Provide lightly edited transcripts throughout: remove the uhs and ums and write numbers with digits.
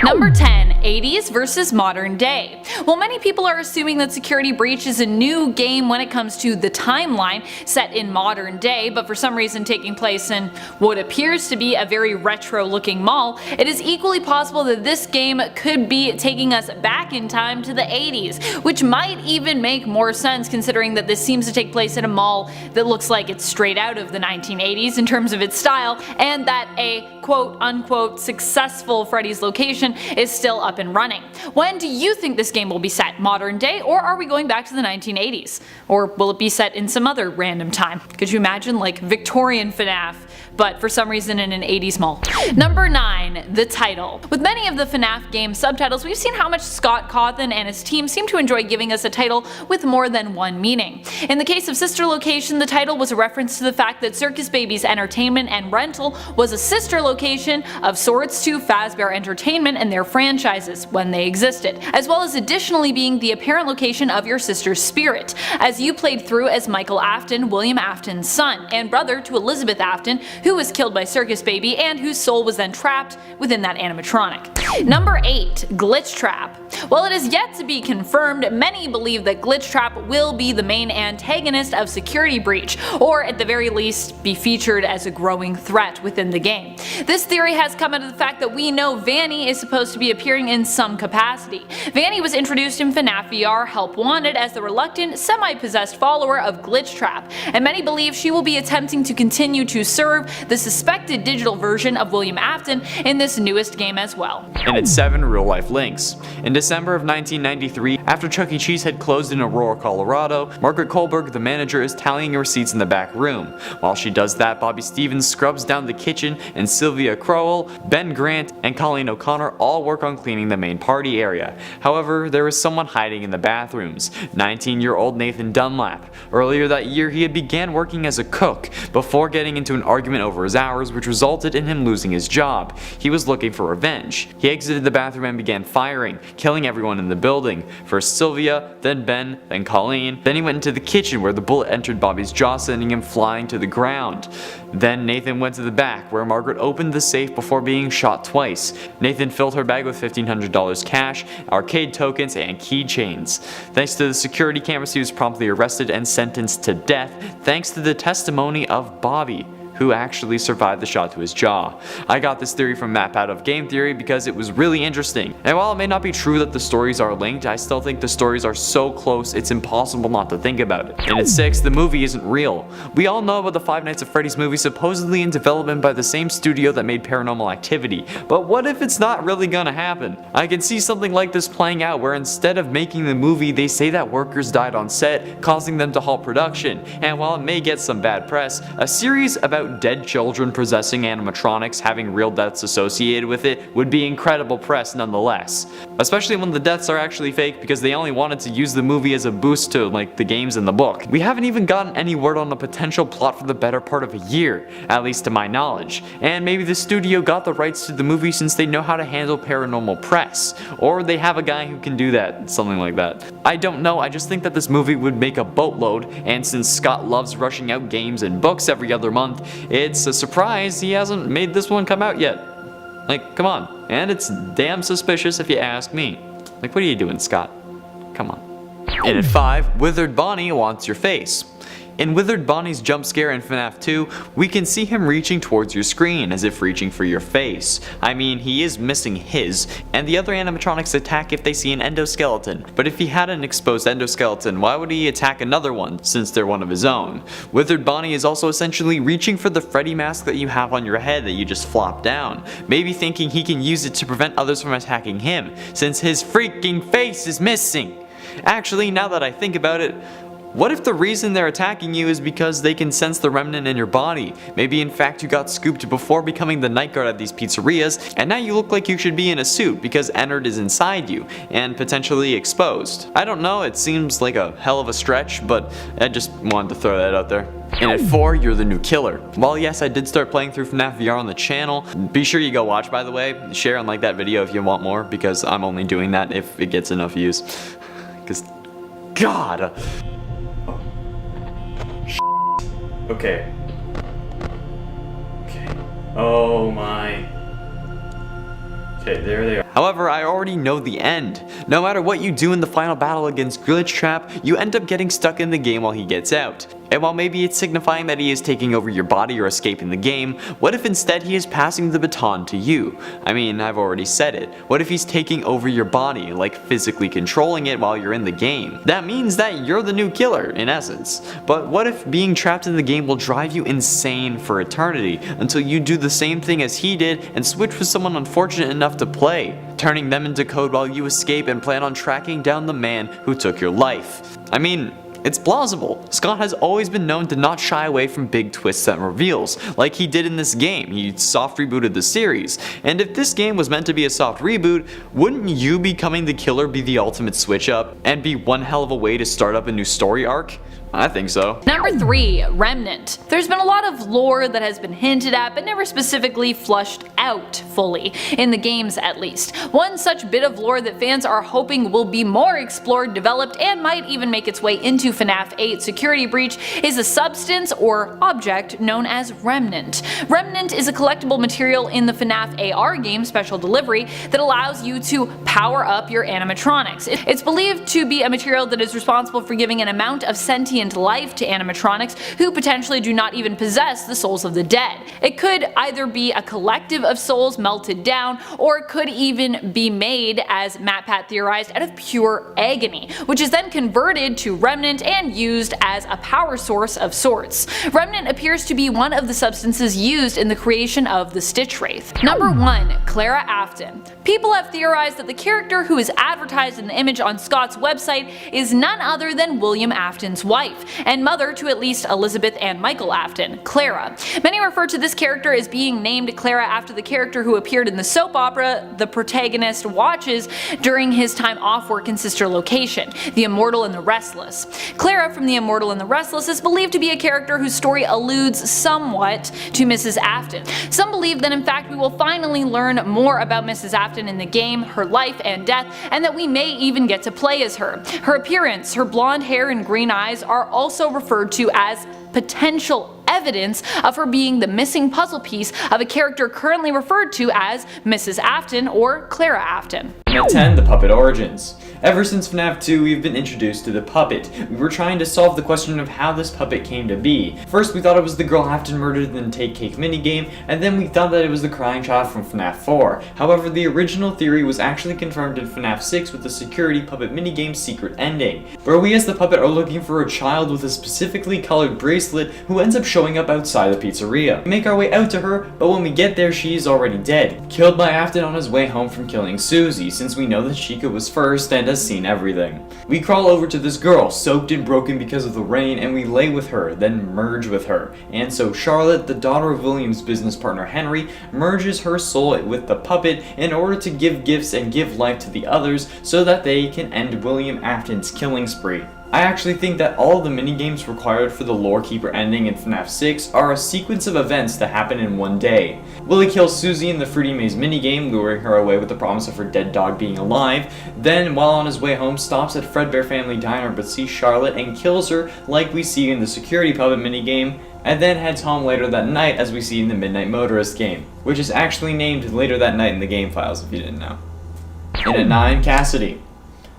Number 10. 80s versus modern day. While many people are assuming that Security Breach is a new game when it comes to the timeline set in modern day, but for some reason taking place in what appears to be a very retro looking mall, it is equally possible that this game could be taking us back in time to the 80s, which might even make more sense considering that this seems to take place in a mall that looks like it's straight out of the 1980s in terms of its style, and that a quote unquote successful Freddy's location is still up and running. When do you think this game will be set? Modern day, or are we going back to the 1980s? Or will it be set in some other random time? Could you imagine like Victorian FNAF, but for some reason in an 80s mall? Number 9. The title. With many of the FNAF game subtitles, we've seen how much Scott Cawthon and his team seem to enjoy giving us a title with more than one meaning. In the case of Sister Location, the title was a reference to the fact that Circus Baby's entertainment and rental was a sister location of sorts to Fazbear Entertainment and their franchises when they existed, as well as additionally being the apparent location of your sister's spirit, as you played through as Michael Afton, William Afton's son, and brother to Elizabeth Afton, who was killed by Circus Baby and whose soul was then trapped within that animatronic. Number 8. Glitch Trap. While it is yet to be confirmed, many believe that Glitch Trap will be the main antagonist of Security Breach, or at the very least be featured as a growing threat within the game. This theory has come out of the fact that we know Vanny is supposed to be appearing in some capacity. Vanny was introduced in FNAF VR Help Wanted as the reluctant, semi-possessed follower of Glitch Trap, and many believe she will be attempting to continue to serve the suspected digital version of William Afton in this newest game as well. And it's 7 real-life links. In December of 1993, after Chuck E. Cheese had closed in Aurora, Colorado, Margaret Kohlberg, the manager, is tallying receipts in the back room. While she does that, Bobby Stevens scrubs down the kitchen, and Sylvia Crowell, Ben Grant, and Colleen O'Connor all work on cleaning the main party area. However, there is someone hiding in the bathrooms, 19-year-old Nathan Dunlap. Earlier that year, he had began working as a cook, before getting into an argument over his hours, which resulted in him losing his job. He was looking for revenge. He exited the bathroom and began firing, killing everyone in the building. First Sylvia, then Ben, then Colleen. Then he went into the kitchen where the bullet entered Bobby's jaw, sending him flying to the ground. Then Nathan went to the back where Margaret opened the safe before being shot twice. Nathan filled her bag with $1,500 cash, arcade tokens, and keychains. Thanks to the security cameras, he was promptly arrested and sentenced to death thanks to the testimony of Bobby, who actually survived the shot to his jaw. I got this theory from Map Out of Game Theory because it was really interesting. And while it may not be true that the stories are linked, I still think the stories are so close it's impossible not to think about it. And at 6, the movie isn't real. We all know about the Five Nights at Freddy's movie supposedly in development by the same studio that made Paranormal Activity, but what if it's not really gonna happen? I can see something like this playing out where instead of making the movie, they say that workers died on set, causing them to halt production. And while it may get some bad press, a series about dead children possessing animatronics having real deaths associated with it would be incredible press nonetheless. Especially when the deaths are actually fake because they only wanted to use the movie as a boost to like the games in the book. We haven't even gotten any word on a potential plot for the better part of a year, at least to my knowledge. And maybe the studio got the rights to the movie since they know how to handle paranormal press. Or they have a guy who can do that, something like that. I don't know, I just think that this movie would make a boatload, and since Scott loves rushing out games and books every other month, it's a surprise he hasn't made this one come out yet. Like, come on. And it's damn suspicious if you ask me. Like, what are you doing, Scott? Come on. And at 5, Withered Bonnie Wants Your Face. In Withered Bonnie's jump scare in FNAF 2, we can see him reaching towards your screen as if reaching for your face. I mean, he is missing his, and the other animatronics attack if they see an endoskeleton. But if he had an exposed endoskeleton, why would he attack another one since they're one of his own? Withered Bonnie is also essentially reaching for the Freddy mask that you have on your head that you just flop down, maybe thinking he can use it to prevent others from attacking him, since his freaking face is missing. Actually, now that I think about it, what if the reason they're attacking you is because they can sense the remnant in your body? Maybe in fact you got scooped before becoming the night guard at these pizzerias, and now you look like you should be in a suit because Ennard is inside you, and potentially exposed. I don't know, it seems like a hell of a stretch, but I just wanted to throw that out there. And at 4, you're the new killer. While yes, I did start playing through FNAF VR on the channel, be sure you go watch, by the way. Share and like that video if you want more, because I'm only doing that if it gets enough views. Because, God! Okay. Okay. Oh my. Okay, there they are. However, I already know the end. No matter what you do in the final battle against Glitch Trap, you end up getting stuck in the game while he gets out. And while maybe it's signifying that he is taking over your body or escaping the game, what if instead he is passing the baton to you? I mean, I've already said it. What if he's taking over your body, like physically controlling it while you're in the game? That means that you're the new killer, in essence. But what if being trapped in the game will drive you insane for eternity, until you do the same thing as he did and switch with someone unfortunate enough to play, turning them into code while you escape and plan on tracking down the man who took your life? I mean, it's plausible. Scott has always been known to not shy away from big twists and reveals, like he did in this game. He soft rebooted the series. And if this game was meant to be a soft reboot, wouldn't you becoming the killer be the ultimate switch up, and be one hell of a way to start up a new story arc? I think so. Number 3. Remnant. There's been a lot of lore that has been hinted at but never specifically flushed out fully, in the games at least. One such bit of lore that fans are hoping will be more explored, developed, and might even make its way into FNAF 8 Security Breach is a substance or object known as Remnant. Remnant is a collectible material in the FNAF AR game Special Delivery that allows you to power up your animatronics. It's believed to be a material that is responsible for giving an amount of sentient life to animatronics who potentially do not even possess the souls of the dead. It could either be a collective of souls melted down, or it could even be made, as MatPat theorized, out of pure agony, which is then converted to Remnant and used as a power source of sorts. Remnant appears to be one of the substances used in the creation of the Stitch Wraith. Number 1. Clara Afton. People have theorized that the character who is advertised in the image on Scott's website is none other than William Afton's wife, and mother to at least Elizabeth and Michael Afton, Clara. Many refer to this character as being named Clara after the character who appeared in the soap opera the protagonist watches during his time off work in sister location, The Immortal and the Restless. Clara from The Immortal and the Restless is believed to be a character whose story alludes somewhat to Mrs. Afton. Some believe that in fact we will finally learn more about Mrs. Afton in the game, her life and death, and that we may even get to play as her. Her appearance, her blonde hair and green eyes are also referred to as potential evidence of her being the missing puzzle piece of a character currently referred to as Mrs. Afton or Clara Afton. At 10, the puppet origins. Ever since FNAF 2, we've been introduced to the puppet. We were trying to solve the question of how this puppet came to be. First, we thought it was the girl Afton murdered in the Take Cake minigame, and then we thought that it was the crying child from FNAF 4. However, the original theory was actually confirmed in FNAF 6 with the security puppet minigame's secret ending, where we as the puppet are looking for a child with a specifically colored bracelet who ends up showing up outside the pizzeria. We make our way out to her, but when we get there she is already dead, killed by Afton on his way home from killing Susie, since we know that Chica was first and has seen everything. We crawl over to this girl, soaked and broken because of the rain, and we lay with her, then merge with her. And so Charlotte, the daughter of William's business partner Henry, merges her soul with the puppet in order to give gifts and give life to the others so that they can end William Afton's killing spree. I actually think that all of the minigames required for the Lore Keeper ending in FNAF 6 are a sequence of events that happen in one day. Willie kills Susie in the Fruity Maze minigame, luring her away with the promise of her dead dog being alive, then while on his way home stops at Fredbear Family Diner but sees Charlotte and kills her like we see in the Security Puppet minigame, and then heads home later that night as we see in the Midnight Motorist game, which is actually named later that night in the game files if you didn't know. And at 9, Cassidy.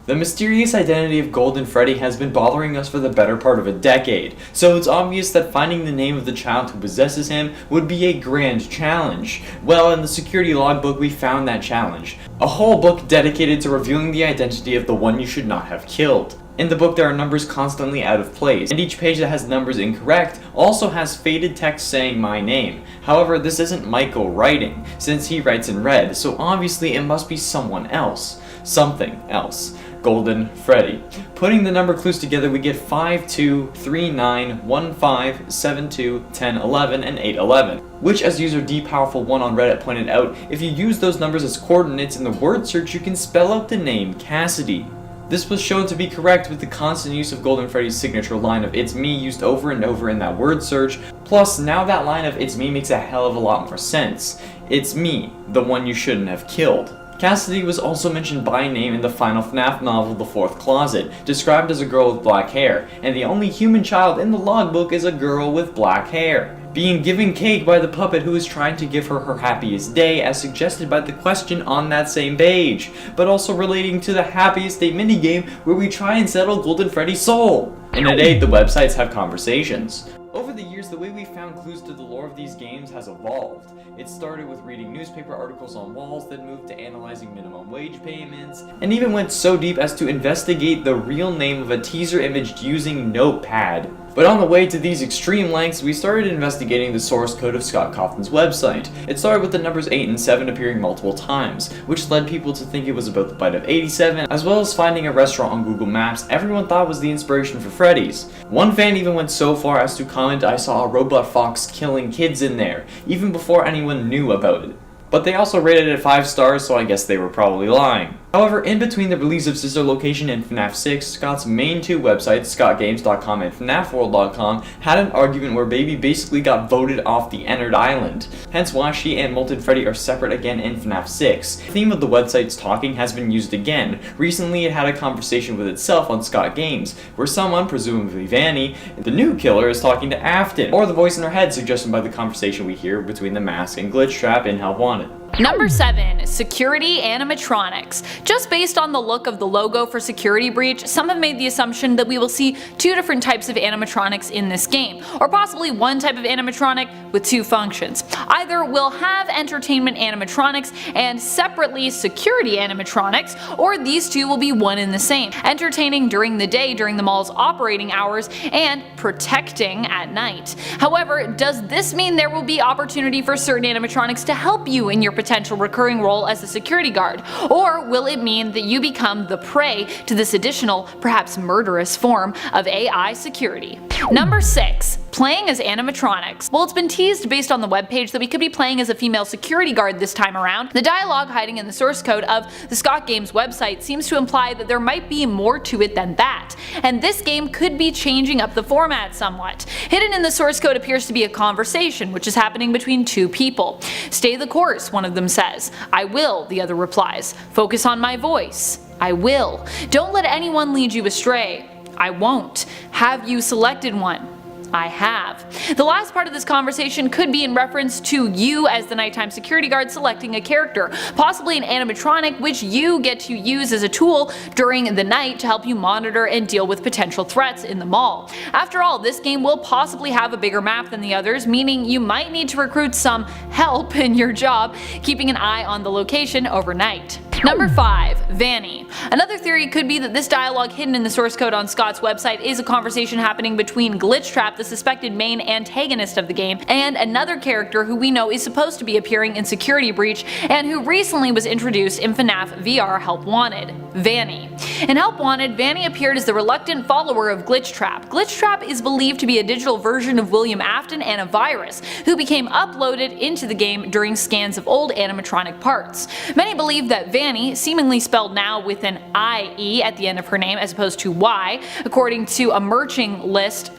The mysterious identity of Golden Freddy has been bothering us for the better part of a decade, so it's obvious that finding the name of the child who possesses him would be a grand challenge. Well, in the security logbook we found that challenge. A whole book dedicated to revealing the identity of the one you should not have killed. In the book there are numbers constantly out of place, and each page that has numbers incorrect also has faded text saying my name. However, this isn't Michael writing, since he writes in red, so obviously it must be someone else. Something else. Golden Freddy. Putting the number clues together, we get 5, 2, 3, 9, 1, 5, 7, 2, 10, 11, and 8, 11. Which, as user DPowerful1 on Reddit pointed out, if you use those numbers as coordinates in the word search, you can spell out the name Cassidy. This was shown to be correct with the constant use of Golden Freddy's signature line of "It's me" used over and over in that word search, plus now that line of "It's me" makes a hell of a lot more sense. It's me, the one you shouldn't have killed. Cassidy was also mentioned by name in the final FNAF novel, The Fourth Closet, described as a girl with black hair, and the only human child in the logbook is a girl with black hair. being given cake by the puppet who is trying to give her her happiest day as suggested by the question on that same page, but also relating to the happiest day minigame where we try and settle Golden Freddy's soul. And at 8, the websites have conversations. Over the years, the way we found clues to the lore of these games has evolved. It started with reading newspaper articles on walls, then moved to analyzing minimum wage payments, and even went so deep as to investigate the real name of a teaser image using Notepad. But on the way to these extreme lengths, we started investigating the source code of Scott Cawthon's website. It started with the numbers 8 and 7 appearing multiple times, which led people to think it was about the bite of 87, as well as finding a restaurant on Google Maps everyone thought was the inspiration for Freddy's. One fan even went so far as to comment, "I saw a robot fox killing kids in there," even before anyone knew about it. But they also rated it 5 stars, so I guess they were probably lying. However, in between the release of Sister Location and FNAF 6, Scott's main 2 websites, ScottGames.com and FNAFWorld.com, had an argument where Baby basically got voted off the Ennard Island, hence why she and Molten Freddy are separate again in FNAF 6. The theme of the website's talking has been used again. Recently it had a conversation with itself on Scott Games, where someone, presumably Vanny, the new killer, is talking to Afton, or the voice in her head suggested by the conversation we hear between the mask and Glitch Trap in Help Wanted. Number 7. Security animatronics. Just based on the look of the logo for Security Breach, some have made the assumption that we will see 2 different types of animatronics in this game, or possibly one type of animatronic with 2 functions. Either we'll have entertainment animatronics and separately security animatronics, or these 2 will be one and the same, entertaining during the day during the mall's operating hours and protecting at night. However, does this mean there will be opportunity for certain animatronics to help you in your potential recurring role as a security guard? Or will it mean that you become the prey to this additional, perhaps murderous form of AI security? Number 6. Playing as animatronics. Well, it's been teased based on the webpage that we could be playing as a female security guard this time around. The dialogue hiding in the source code of the Scott Games website seems to imply that there might be more to it than that, and this game could be changing up the format somewhat. Hidden in the source code appears to be a conversation which is happening between 2 people. "Stay the course," one of them says. "I will," the other replies. "Focus on my voice." "I will." "Don't let anyone lead you astray." "I won't." "Have you selected one?" "I have." The last part of this conversation could be in reference to you as the nighttime security guard selecting a character, possibly an animatronic which you get to use as a tool during the night to help you monitor and deal with potential threats in the mall. After all, this game will possibly have a bigger map than the others, meaning you might need to recruit some help in your job keeping an eye on the location overnight. Number 5. Vanny. Another theory could be that this dialogue hidden in the source code on Scott's website is a conversation happening between Glitch Trap, the suspected main antagonist of the game, and another character who we know is supposed to be appearing in Security Breach and who recently was introduced in FNAF VR Help Wanted, Vanny. In Help Wanted, Vanny appeared as the reluctant follower of Glitch Trap. Glitch Trap is believed to be a digital version of William Afton and a virus, who became uploaded into the game during scans of old animatronic parts. Many believe that Vanny, seemingly spelled now with an IE at the end of her name as opposed to Y, according to a merching list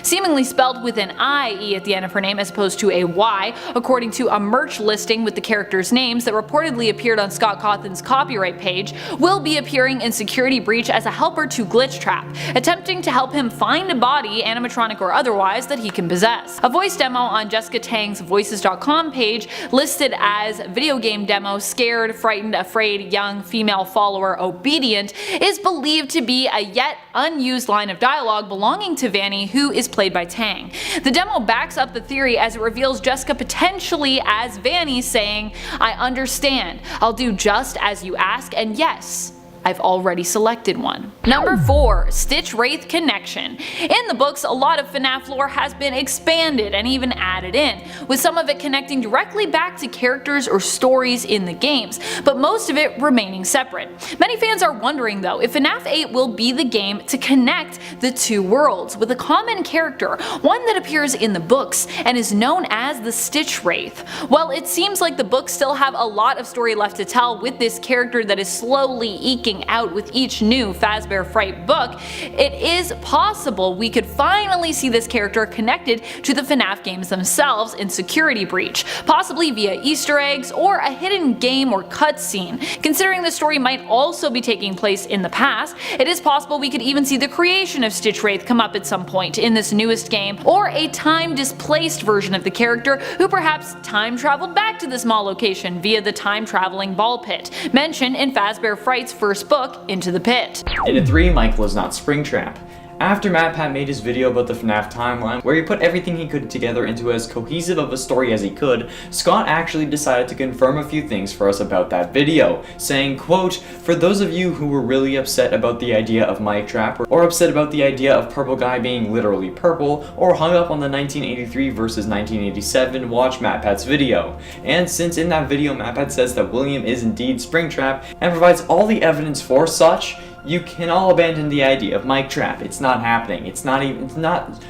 seemingly spelled with an IE at the end of her name as opposed to a Y, according to a merch listing with the characters' names that reportedly appeared on Scott Cawthon's copyright page, will be appearing in Security Breach as a helper to Glitch Trap, attempting to help him find a body, animatronic or otherwise, that he can possess. A voice demo on Jessica Tang's Voices.com page listed as video game demo scared, frightened, afraid, young, female follower, obedient is believed to be a yet unused line of dialogue belonging to Vanny, who is played by Tang. The demo backs up the theory as it reveals Jessica potentially as Vanny saying, "I understand, I'll do just as you ask, and yes, I've already selected one." Number 4. Stitch Wraith Connection. In the books, a lot of FNAF lore has been expanded and even added in, with some of it connecting directly back to characters or stories in the games, but most of it remaining separate. Many fans are wondering though if FNAF 8 will be the game to connect the 2 worlds with a common character, one that appears in the books and is known as the Stitch Wraith. Well, it seems like the books still have a lot of story left to tell with this character that is slowly eking leaking out with each new Fazbear Fright book, it is possible we could finally see this character connected to the FNAF games themselves in Security Breach, possibly via Easter eggs or a hidden game or cutscene. Considering the story might also be taking place in the past, it is possible we could even see the creation of Stitch Wraith come up at some point in this newest game, or a time-displaced version of the character who perhaps time-traveled back to the small location via the time-traveling ball pit, mentioned in Fazbear Fright's first book, Into the Pit. And at 3, Michael is not Springtrap. After MatPat made his video about the FNAF timeline, where he put everything he could together into as cohesive of a story as he could, Scott actually decided to confirm a few things for us about that video, saying, quote, "For those of you who were really upset about the idea of Mike Trap, or upset about the idea of Purple Guy being literally purple, or hung up on the 1983 versus 1987, watch MatPat's video." And since in that video MatPat says that William is indeed Springtrap, and provides all the evidence for such, you can all abandon the idea of Mike Trap. It's not happening.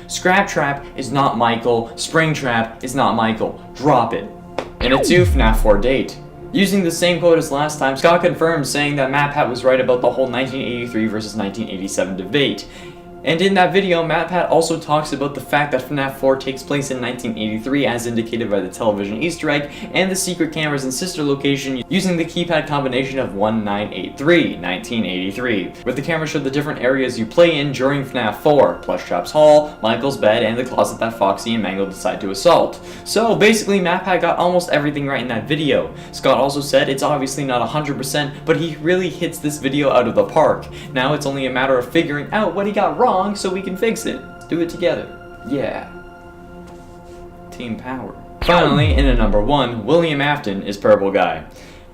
Scrap Trap is not Michael. Springtrap is not Michael. Drop it. And a 2, FNAF 4 date. Using the same quote as last time, Scott confirmed saying that MatPat was right about the whole 1983 versus 1987 debate. And in that video, MatPat also talks about the fact that FNAF 4 takes place in 1983 as indicated by the television Easter egg and the secret cameras and sister location using the keypad combination of 1983, 1983, where the camera showed the different areas you play in during FNAF 4, Plushtrap's Hall, Michael's bed, and the closet that Foxy and Mangle decide to assault. So basically, MatPat got almost everything right in that video. Scott also said it's obviously not 100%, but he really hits this video out of the park. Now it's only a matter of figuring out what he got wrong so we can fix it. Do it together. Yeah. Team power. Finally, in a number 1, William Afton is Purple Guy.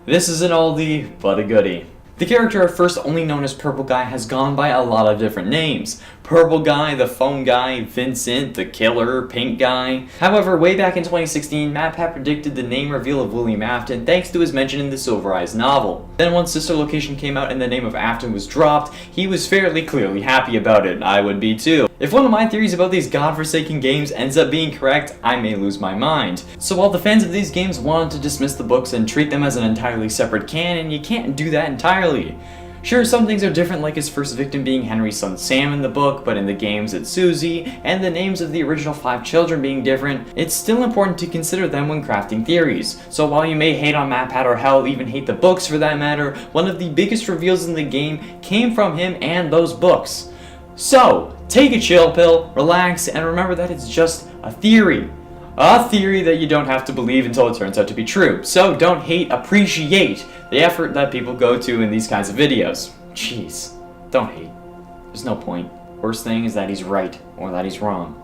This is an oldie, but a goodie. The character at first only known as Purple Guy has gone by a lot of different names. Purple Guy, the Phone Guy, Vincent, the Killer, Pink Guy. However, way back in 2016, MatPat predicted the name reveal of William Afton thanks to his mention in the Silver Eyes novel. Then once Sister Location came out and the name of Afton was dropped, he was fairly clearly happy about it. I would be too. If one of my theories about these godforsaken games ends up being correct, I may lose my mind. So while the fans of these games wanted to dismiss the books and treat them as an entirely separate canon, you can't do that entirely. Sure, some things are different, like his first victim being Henry's son Sam in the book, but in the games it's Susie, and the names of the original 5 children being different, it's still important to consider them when crafting theories. So while you may hate on MatPat or hell even hate the books for that matter, one of the biggest reveals in the game came from him and those books. So, take a chill pill, relax, and remember that it's just a theory. A theory that you don't have to believe until it turns out to be true. So don't hate, appreciate the effort that people go to in these kinds of videos. Jeez, don't hate. There's no point. Worst thing is that he's right, or that he's wrong.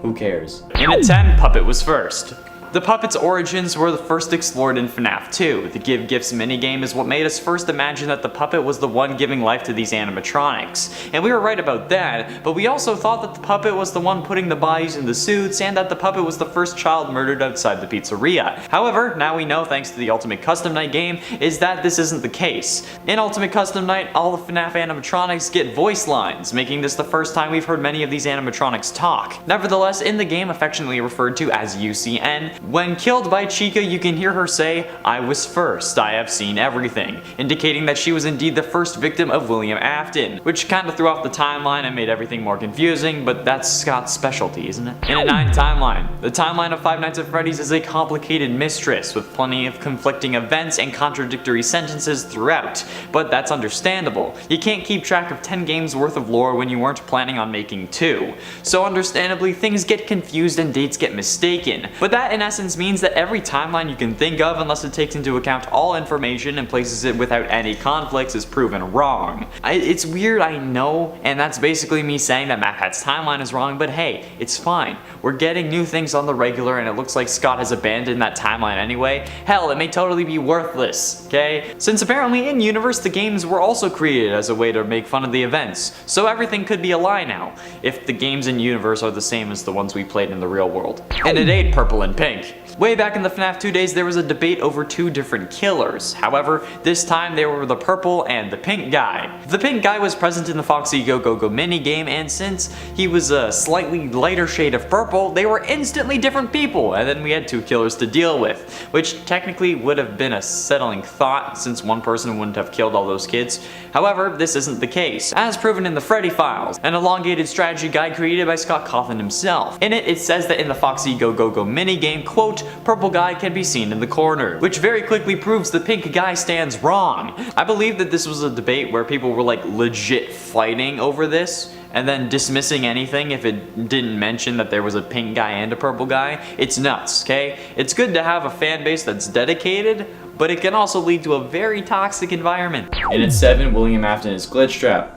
Who cares? In at 10, Puppet was first. The puppet's origins were first explored in FNAF 2. The Give Gifts minigame is what made us first imagine that the puppet was the one giving life to these animatronics. And we were right about that, but we also thought that the puppet was the one putting the bodies in the suits, and that the puppet was the first child murdered outside the pizzeria. However, now we know, thanks to the Ultimate Custom Night game, is that this isn't the case. In Ultimate Custom Night, all the FNAF animatronics get voice lines, making this the first time we've heard many of these animatronics talk. Nevertheless, in the game affectionately referred to as UCN, when killed by Chica, you can hear her say, "I was first, I have seen everything," indicating that she was indeed the first victim of William Afton, which kinda threw off the timeline and made everything more confusing, but that's Scott's specialty, isn't it? In a 9 timeline. The timeline of Five Nights at Freddy's is a complicated mistress, with plenty of conflicting events and contradictory sentences throughout, but that's understandable. You can't keep track of 10 games worth of lore when you weren't planning on making 2. So understandably, things get confused and dates get mistaken, but that in essence means that every timeline you can think of, unless it takes into account all information and places it without any conflicts, is proven wrong. It's weird, I know, and that's basically me saying that MatPat's timeline is wrong, but hey, it's fine. We're getting new things on the regular, and it looks like Scott has abandoned that timeline anyway. Hell, it may totally be worthless, okay? Since apparently in universe the games were also created as a way to make fun of the events, so everything could be a lie now, if the games in universe are the same as the ones we played in the real world. And it ain't purple and pink. Way back in the FNAF 2 days, there was a debate over two different killers. However, this time they were the purple and the pink guy. The pink guy was present in the Foxy Go Go Go minigame, and since he was a slightly lighter shade of purple, they were instantly different people, and then we had two killers to deal with, which technically would have been a settling thought since one person wouldn't have killed all those kids. However, this isn't the case, as proven in the Freddy Files, an elongated strategy guide created by Scott Cawthon himself. In it, it says that in the Foxy Go Go Go minigame, quote, purple guy can be seen in the corner, which very quickly proves the pink guy stands wrong. I believe that this was a debate where people were like legit fighting over this, and then dismissing anything if it didn't mention that there was a pink guy and a purple guy. It's nuts, okay? It's good to have a fan base that's dedicated, but it can also lead to a very toxic environment. And at 7, William Afton is Glitchtrap.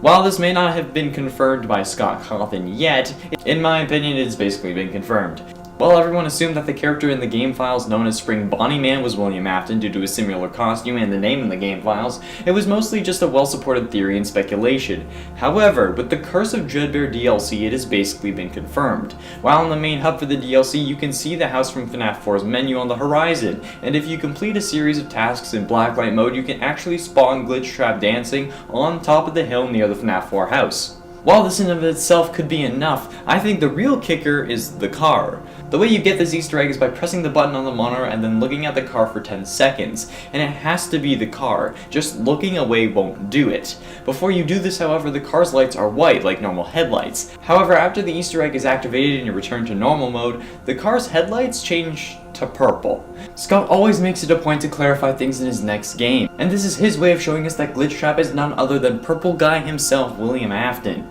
While this may not have been confirmed by Scott Cawthon yet, in my opinion it has basically been confirmed. While everyone assumed that the character in the game files known as Spring Bonnie Man was William Afton due to a similar costume and the name in the game files, it was mostly just a well-supported theory and speculation. However, with the Curse of Fredbear DLC, it has basically been confirmed. While in the main hub for the DLC, you can see the house from FNAF 4's menu on the horizon, and if you complete a series of tasks in blacklight mode, you can actually spawn Glitchtrap dancing on top of the hill near the FNAF 4 house. While this in and of itself could be enough, I think the real kicker is the car. The way you get this Easter egg is by pressing the button on the monitor and then looking at the car for 10 seconds. And it has to be the car, just looking away won't do it. Before you do this, however, the car's lights are white like normal headlights. However, after the Easter egg is activated and you return to normal mode, the car's headlights change to purple. Scott always makes it a point to clarify things in his next game, and this is his way of showing us that Glitchtrap is none other than purple guy himself, William Afton.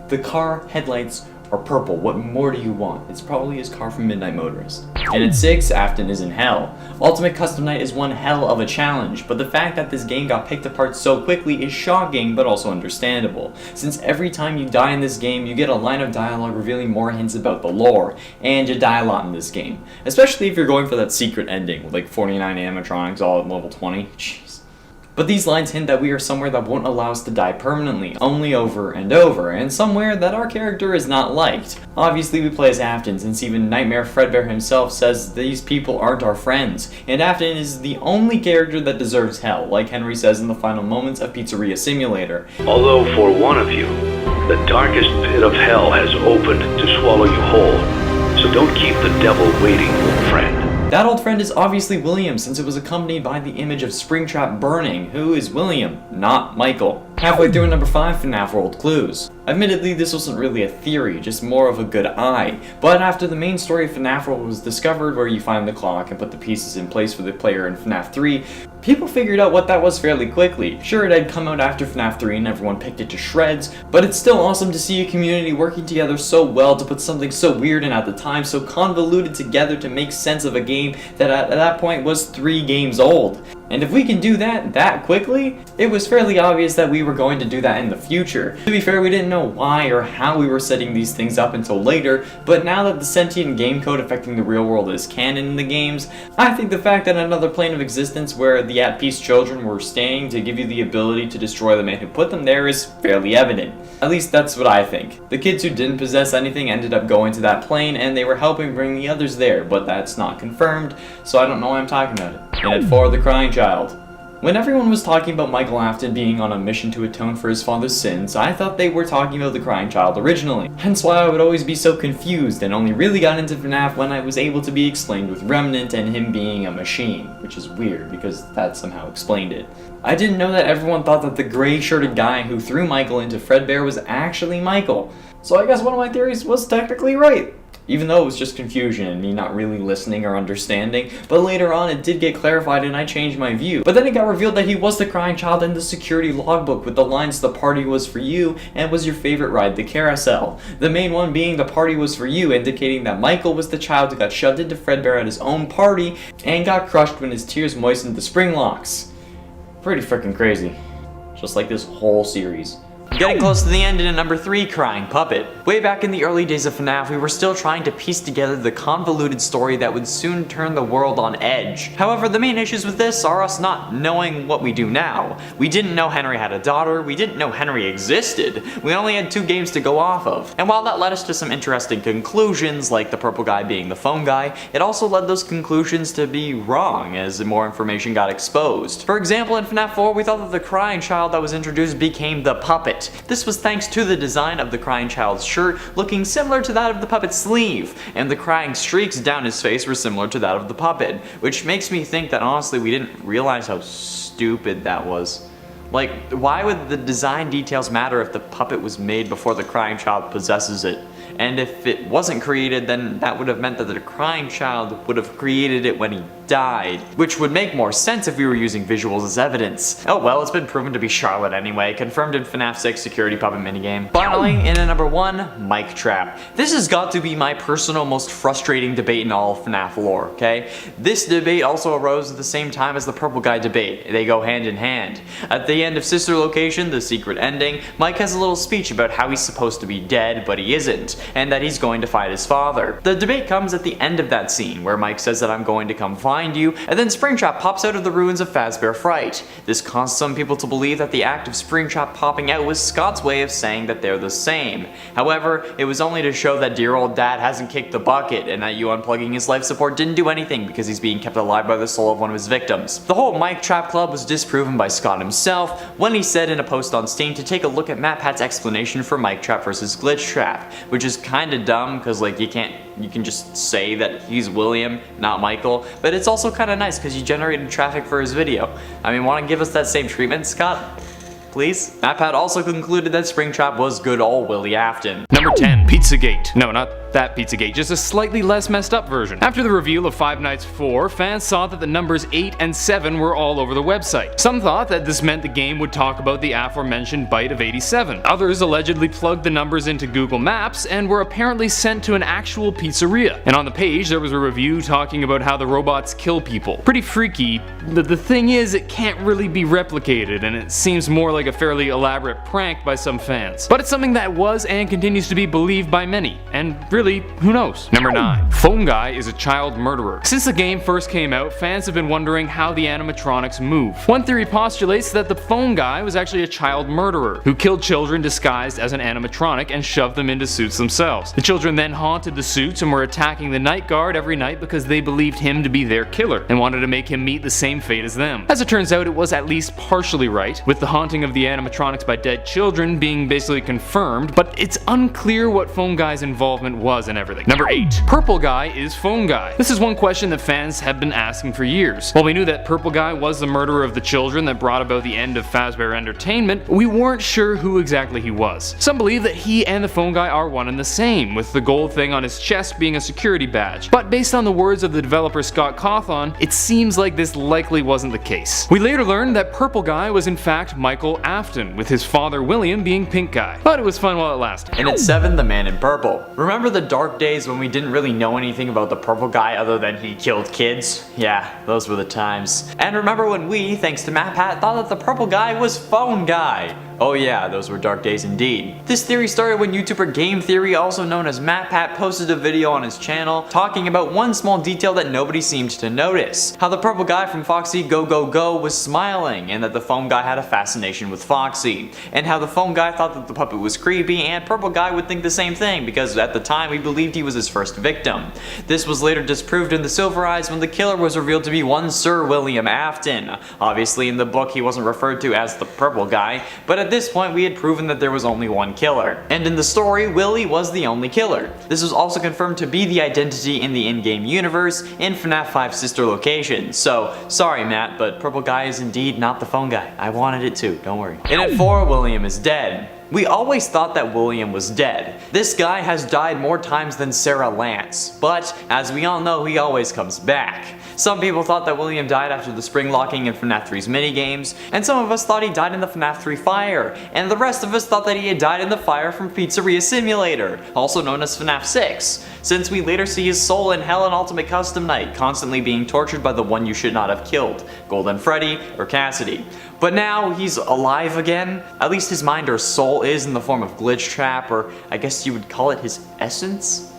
The car headlights are purple. What more do you want? It's probably his car from Midnight Motorist. And at 6, Afton is in hell. Ultimate Custom Night is one hell of a challenge, but the fact that this game got picked apart so quickly is shocking but also understandable, since every time you die in this game you get a line of dialogue revealing more hints about the lore, and you die a lot in this game, especially if you're going for that secret ending with like 49 animatronics all at level 20. Jeez. But these lines hint that we are somewhere that won't allow us to die permanently, only over and over, and somewhere that our character is not liked. Obviously we play as Afton, since even Nightmare Fredbear himself says these people aren't our friends, and Afton is the only character that deserves hell, like Henry says in the final moments of Pizzeria Simulator. Although for one of you, the darkest pit of hell has opened to swallow you whole, so don't keep the devil waiting, friend. That old friend is obviously William, since it was accompanied by the image of Springtrap burning, who is William, not Michael. Halfway through number 5, FNAF World Clues. Admittedly, this wasn't really a theory, just more of a good eye, but after the main story of FNAF World was discovered, where you find the clock and put the pieces in place for the player in FNAF 3, people figured out what that was fairly quickly. Sure, it had come out after FNAF 3 and everyone picked it to shreds, but it's still awesome to see a community working together so well to put something so weird and at the time so convoluted together to make sense of a game that at that point was 3 games old. And if we can do that quickly, it was fairly obvious that we were going to do that in the future. To be fair, we didn't know why or how we were setting these things up until later, but now that the sentient game code affecting the real world is canon in the games, I think the fact that another plane of existence where the at-peace children were staying to give you the ability to destroy the man who put them there is fairly evident. At least that's what I think. The kids who didn't possess anything ended up going to that plane and they were helping bring the others there, but that's not confirmed, so I don't know why I'm talking about it. And at 4, the crying child. When everyone was talking about Michael Afton being on a mission to atone for his father's sins, I thought they were talking about the crying child originally. Hence why I would always be so confused and only really got into FNAF when I was able to be explained with Remnant and him being a machine, which is weird because that somehow explained it. I didn't know that everyone thought that the gray-shirted guy who threw Michael into Fredbear was actually Michael. So I guess one of my theories was technically right. Even though it was just confusion and me not really listening or understanding, but later on it did get clarified and I changed my view. But then it got revealed that he was the crying child in the security logbook with the lines "the party was for you" and "was your favorite ride the carousel." The main one being "the party was for you," indicating that Michael was the child who got shoved into Fredbear at his own party and got crushed when his tears moistened the spring locks. Pretty freaking crazy. Just like this whole series. Getting close to the end in at number 3, Crying Puppet. Way back in the early days of FNAF, we were still trying to piece together the convoluted story that would soon turn the world on edge. However, the main issues with this are us not knowing what we do now. We didn't know Henry had a daughter, we didn't know Henry existed, we only had 2 games to go off of. And while that led us to some interesting conclusions, like the purple guy being the phone guy, it also led those conclusions to be wrong as more information got exposed. For example, in FNAF 4, we thought that the crying child that was introduced became the puppet. This was thanks to the design of the crying child's shirt looking similar to that of the puppet's sleeve, and the crying streaks down his face were similar to that of the puppet, which makes me think that honestly we didn't realize how stupid that was. Like, why would the design details matter if the puppet was made before the crying child possesses it? And if it wasn't created, then that would have meant that the crying child would have created it when he died, which would make more sense if we were using visuals as evidence. Oh well, it's been proven to be Charlotte anyway, confirmed in FNAF 6 security puppet minigame. Finally, in at number 1, Mic Trap. This has got to be my personal most frustrating debate in all of FNAF lore, okay? This debate also arose at the same time as the purple guy debate. They go hand in hand. At the end of Sister Location, the secret ending, Mike has a little speech about how he's supposed to be dead, but he isn't, and that he's going to fight his father. The debate comes at the end of that scene, where Mike says that I'm going to come find you, and then Springtrap pops out of the ruins of Fazbear Fright. This caused some people to believe that the act of Springtrap popping out was Scott's way of saying that they're the same. However, it was only to show that dear old dad hasn't kicked the bucket, and that you unplugging his life support didn't do anything because he's being kept alive by the soul of one of his victims. The whole Mic Trap Club was disproven by Scott himself when he said in a post on Steam to take a look at MatPat's explanation for Mic Trap versus Glitch Trap, which is kinda dumb because like you can just say that he's William, not Michael, but it's also kinda nice because you generated traffic for his video. I mean, wanna give us that same treatment, Scott? Please? MatPat also concluded that Springtrap was good ol' Willie Afton. Number 10, Pizzagate. No, not that Pizzagate, just a slightly less messed up version. After the reveal of Five Nights 4, fans saw that the numbers 8 and 7 were all over the website. Some thought that this meant the game would talk about the aforementioned bite of 87. Others allegedly plugged the numbers into Google Maps and were apparently sent to an actual pizzeria. And on the page there was a review talking about how the robots kill people. Pretty freaky, but the thing is it can't really be replicated and it seems more like a fairly elaborate prank by some fans. But it's something that was and continues to be believed by many, and really, who knows? Number 9. Phone Guy is a child murderer. Since the game first came out, fans have been wondering how the animatronics move. One theory postulates that the Phone Guy was actually a child murderer who killed children disguised as an animatronic and shoved them into suits themselves. The children then haunted the suits and were attacking the night guard every night because they believed him to be their killer and wanted to make him meet the same fate as them. As it turns out, it was at least partially right, with the haunting of the animatronics by dead children being basically confirmed, but it's unclear what Phone Guy's involvement was in everything. Number 8. Purple Guy is Phone Guy. This is one question that fans have been asking for years. While we knew that Purple Guy was the murderer of the children that brought about the end of Fazbear Entertainment, we weren't sure who exactly he was. Some believe that he and the Phone Guy are one and the same, with the gold thing on his chest being a security badge. But based on the words of the developer Scott Cawthon, it seems like this likely wasn't the case. We later learned that Purple Guy was in fact Michael Afton, with his father William being Pink Guy. But it was fun while it lasted. And at 7, the Man in Purple. Remember the dark days when we didn't really know anything about the purple guy other than he killed kids? Yeah, those were the times. And remember when we, thanks to MatPat, thought that the purple guy was Phone Guy? Oh yeah, those were dark days indeed. This theory started when YouTuber Game Theory, also known as MatPat, posted a video on his channel talking about one small detail that nobody seemed to notice. How the purple guy from Foxy Go Go Go was smiling, and that the phone guy had a fascination with Foxy. And how the phone guy thought that the puppet was creepy, and purple guy would think the same thing, because at the time we believed he was his first victim. This was later disproved in the Silver Eyes when the killer was revealed to be one Sir William Afton. Obviously in the book he wasn't referred to as the purple guy, but at this point we had proven that there was only one killer. And in the story, Willie was the only killer. This was also confirmed to be the identity in the in-game universe in FNAF 5 Sister Location. So, sorry Matt, but purple guy is indeed not the phone guy. I wanted it too, don't worry. And at 4, William is dead. We always thought that William was dead. This guy has died more times than Sarah Lance, but as we all know, he always comes back. Some people thought that William died after the spring locking in FNAF 3's minigames, and some of us thought he died in the FNAF 3 fire, and the rest of us thought that he had died in the fire from Pizzeria Simulator, also known as FNAF 6, since we later see his soul in Hell and Ultimate Custom Night constantly being tortured by the one you should not have killed, Golden Freddy or Cassidy. But now he's alive again, at least his mind or soul is in the form of Glitch Trap, or I guess you would call it his essence?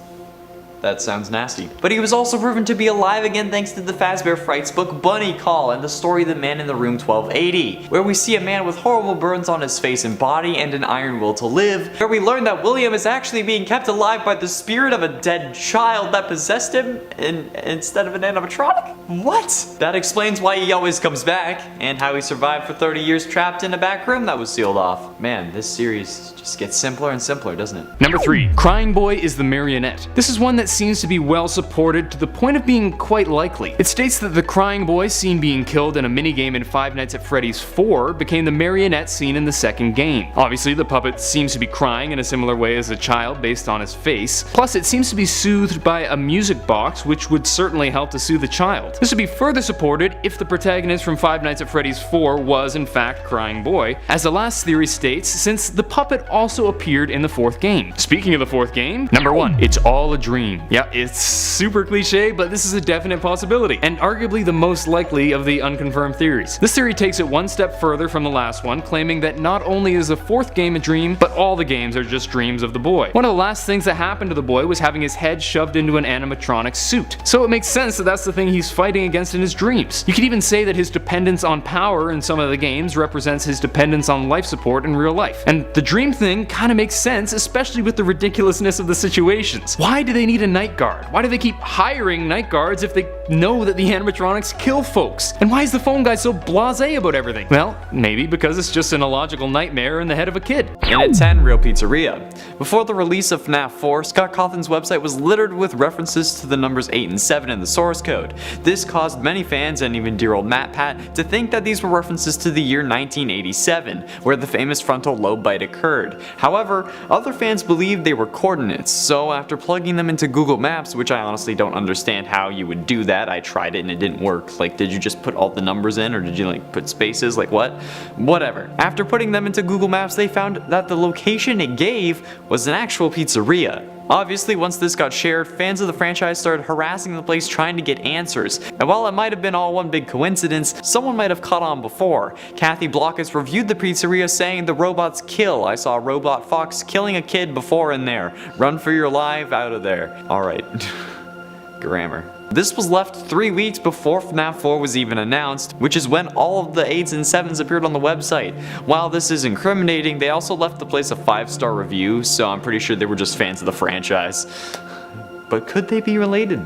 That sounds nasty. But he was also proven to be alive again thanks to the Fazbear Frights book Bunny Call and the story The Man in the Room 1280, where we see a man with horrible burns on his face and body and an iron will to live, where we learn that William is actually being kept alive by the spirit of a dead child that possessed him instead of an animatronic? What? That explains why he always comes back, and how he survived for 30 years trapped in a back room that was sealed off. Man, this series just gets simpler and simpler, doesn't it? Number 3. Crying Boy is the Marionette. This is one that seems to be well supported to the point of being quite likely. It states that the Crying Boy seen being killed in a minigame in Five Nights at Freddy's 4 became the marionette scene in the second game. Obviously, the puppet seems to be crying in a similar way as a child based on his face, plus it seems to be soothed by a music box, which would certainly help to soothe a child. This would be further supported if the protagonist from Five Nights at Freddy's 4 was in fact Crying Boy, as the last theory states, since the puppet also appeared in the fourth game. Speaking of the fourth game, number 1, it's all a dream. Yeah, it's super cliche, but this is a definite possibility, and arguably the most likely of the unconfirmed theories. This theory takes it one step further from the last one, claiming that not only is the fourth game a dream, but all the games are just dreams of the boy. One of the last things that happened to the boy was having his head shoved into an animatronic suit, so it makes sense that that's the thing he's fighting against in his dreams. You could even say that his dependence on power in some of the games represents his dependence on life support in real life, and the dream thing kinda makes sense, especially with the ridiculousness of the situations. Why do they need a night guard? Why do they keep hiring night guards if they know that the animatronics kill folks? And why is the phone guy so blasé about everything? Well, maybe because it's just an illogical nightmare in the head of a kid. And at 10, Real Pizzeria. Before the release of FNAF 4, Scott Cawthon's website was littered with references to the numbers 8 and 7 in the source code. This caused many fans, and even dear old MatPat, to think that these were references to the year 1987, where the famous frontal lobe bite occurred. However, other fans believed they were coordinates, so after plugging them into Google Maps, which I honestly don't understand how you would do that, I tried it and it didn't work. Like, did you just put all the numbers in, or did you like put spaces? Like what? Whatever. After putting them into Google Maps, they found that the location it gave was an actual pizzeria. Obviously, once this got shared, fans of the franchise started harassing the place trying to get answers, and while it might have been all one big coincidence, someone might have caught on before. Kathy Blockus reviewed the pizzeria saying, "The robots kill. I saw a robot fox killing a kid before in there. Run for your life out of there." Alright. Grammar. This was left 3 weeks before FNAF 4 was even announced, which is when all of the 8s and 7s appeared on the website. While this is incriminating, they also left the place a 5-star review, so I'm pretty sure they were just fans of the franchise. But could they be related?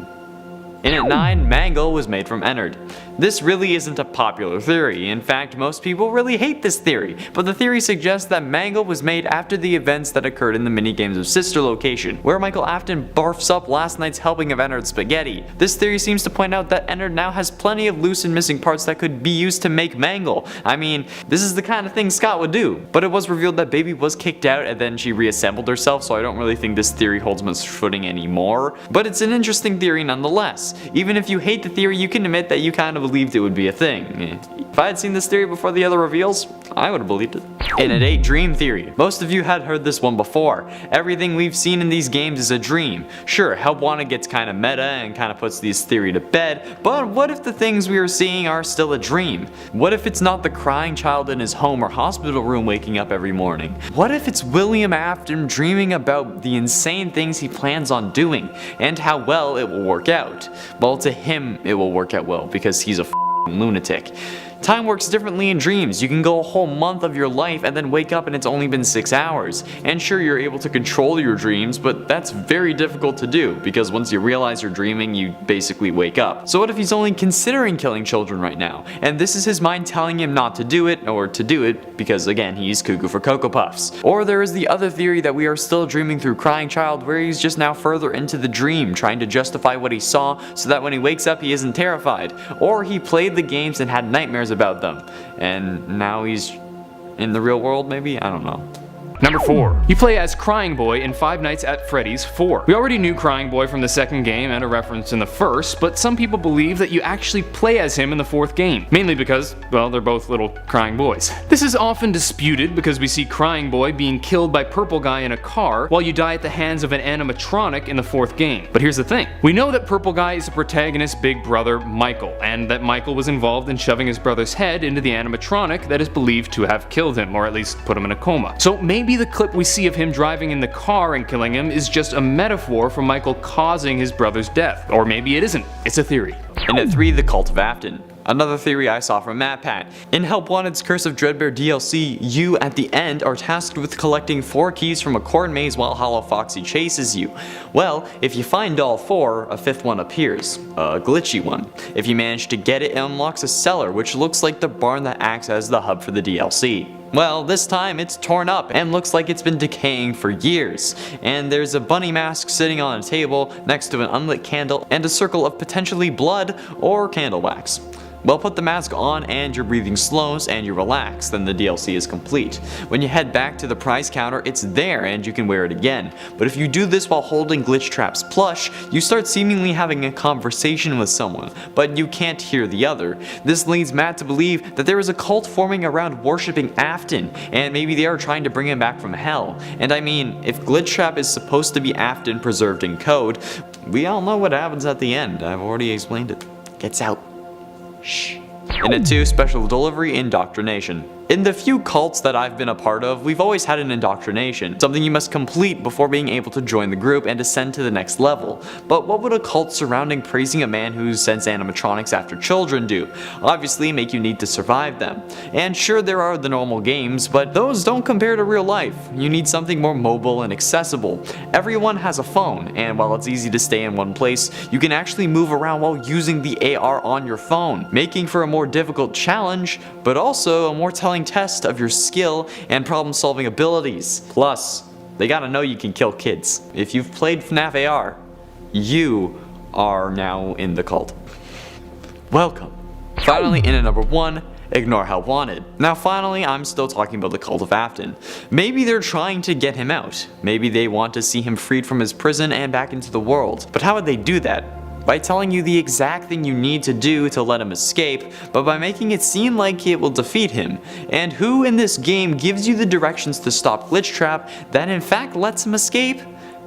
And at 9, Mangle was made from Ennard. This really isn't a popular theory. In fact, most people really hate this theory, but the theory suggests that Mangle was made after the events that occurred in the minigames of Sister Location, where Michael Afton barfs up last night's helping of Ennard's spaghetti. This theory seems to point out that Ennard now has plenty of loose and missing parts that could be used to make Mangle. I mean, this is the kind of thing Scott would do. But it was revealed that Baby was kicked out and then she reassembled herself, so I don't really think this theory holds much footing anymore. But it's an interesting theory nonetheless. Even if you hate the theory, you can admit that you kind of believed it would be a thing. If I had seen this theory before the other reveals, I would have believed it. And at 8, Dream Theory. Most of you had heard this one before. Everything we've seen in these games is a dream. Sure, Help Wanted gets kinda meta and kinda puts this theory to bed, but what if the things we are seeing are still a dream? What if it's not the crying child in his home or hospital room waking up every morning? What if it's William Afton dreaming about the insane things he plans on doing, and how well it will work out? Well, to him it will work out well, because he's a lunatic. Time works differently in dreams. You can go a whole month of your life and then wake up and it's only been 6 hours. And sure, you're able to control your dreams, but that's very difficult to do, because once you realize you're dreaming, you basically wake up. So what if he's only considering killing children right now, and this is his mind telling him not to do it, or to do it, because again, he's cuckoo for Cocoa Puffs. Or there is the other theory that we are still dreaming through Crying Child, where he's just now further into the dream, trying to justify what he saw so that when he wakes up he isn't terrified. Or he played the games and had nightmares about them, and now he's in the real world maybe? I don't know. Number 4. You play as Crying Boy in Five Nights at Freddy's 4. We already knew Crying Boy from the second game and a reference in the first, but some people believe that you actually play as him in the fourth game, mainly because, well, they're both little crying boys. This is often disputed because we see Crying Boy being killed by Purple Guy in a car while you die at the hands of an animatronic in the fourth game. But here's the thing. We know that Purple Guy is the protagonist's big brother Michael, and that Michael was involved in shoving his brother's head into the animatronic that is believed to have killed him, or at least put him in a coma. So maybe the clip we see of him driving in the car and killing him is just a metaphor for Michael causing his brother's death. Or maybe it isn't. It's a theory. And at 3, the Cult of Afton. Another theory I saw from MatPat. In Help Wanted's Curse of Dreadbear DLC, you at the end are tasked with collecting 4 keys from a corn maze while Hollow Foxy chases you. Well, if you find all 4, a 5th one appears, a glitchy one. If you manage to get it, it unlocks a cellar, which looks like the barn that acts as the hub for the DLC. Well, this time it's torn up and looks like it's been decaying for years. And there's a bunny mask sitting on a table next to an unlit candle and a circle of potentially blood or candle wax. Well, put the mask on and your breathing slows and you relax, then the DLC is complete. When you head back to the prize counter, it's there and you can wear it again. But if you do this while holding Glitch Trap's plush, you start seemingly having a conversation with someone, but you can't hear the other. This leads Matt to believe that there is a cult forming around worshipping Afton, and maybe they are trying to bring him back from hell. And I mean, if Glitch Trap is supposed to be Afton preserved in code, we all know what happens at the end. I've already explained it. Gets out. Shh. And at 2, Special Delivery Indoctrination. In the few cults that I've been a part of, we've always had an indoctrination, something you must complete before being able to join the group and ascend to the next level. But what would a cult surrounding praising a man who sends animatronics after children do? Obviously make you need to survive them. And sure, there are the normal games, but those don't compare to real life. You need something more mobile and accessible. Everyone has a phone, and while it's easy to stay in one place, you can actually move around while using the AR on your phone, making for a more difficult challenge, but also a more telling test of your skill and problem solving abilities. Plus, they gotta know you can kill kids. If you've played FNAF AR, you are now in the cult. Welcome. Finally, in at number 1, Ignore Help Wanted. Now finally, I'm still talking about the Cult of Afton. Maybe they're trying to get him out. Maybe they want to see him freed from his prison and back into the world. But how would they do that? By telling you the exact thing you need to do to let him escape, but by making it seem like it will defeat him. And who in this game gives you the directions to stop Glitch Trap that in fact lets him escape?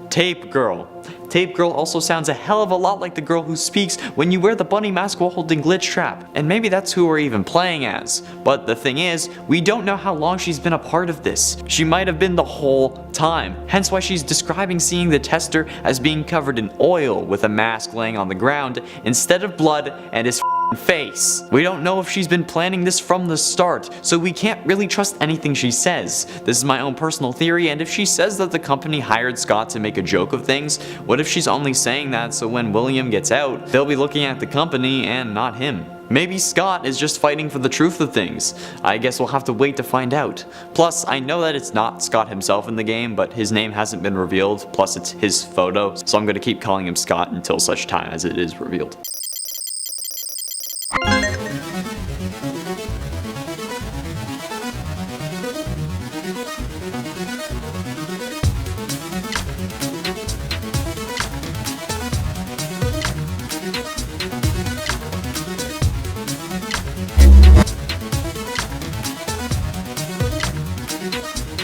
Tape Girl. Tape Girl also sounds a hell of a lot like the girl who speaks when you wear the bunny mask while holding Glitch Trap, and maybe that's who we're even playing as. But the thing is, we don't know how long she's been a part of this. She might have been the whole time, hence why she's describing seeing the tester as being covered in oil with a mask laying on the ground instead of blood and his face. We don't know if she's been planning this from the start, so we can't really trust anything she says. This is my own personal theory, and if she says that the company hired Scott to make a joke of things, what if she's only saying that so when William gets out, they'll be looking at the company and not him? Maybe Scott is just fighting for the truth of things. I guess we'll have to wait to find out. Plus, I know that it's not Scott himself in the game, but his name hasn't been revealed, plus it's his photo, so I'm going to keep calling him Scott until such time as it is revealed.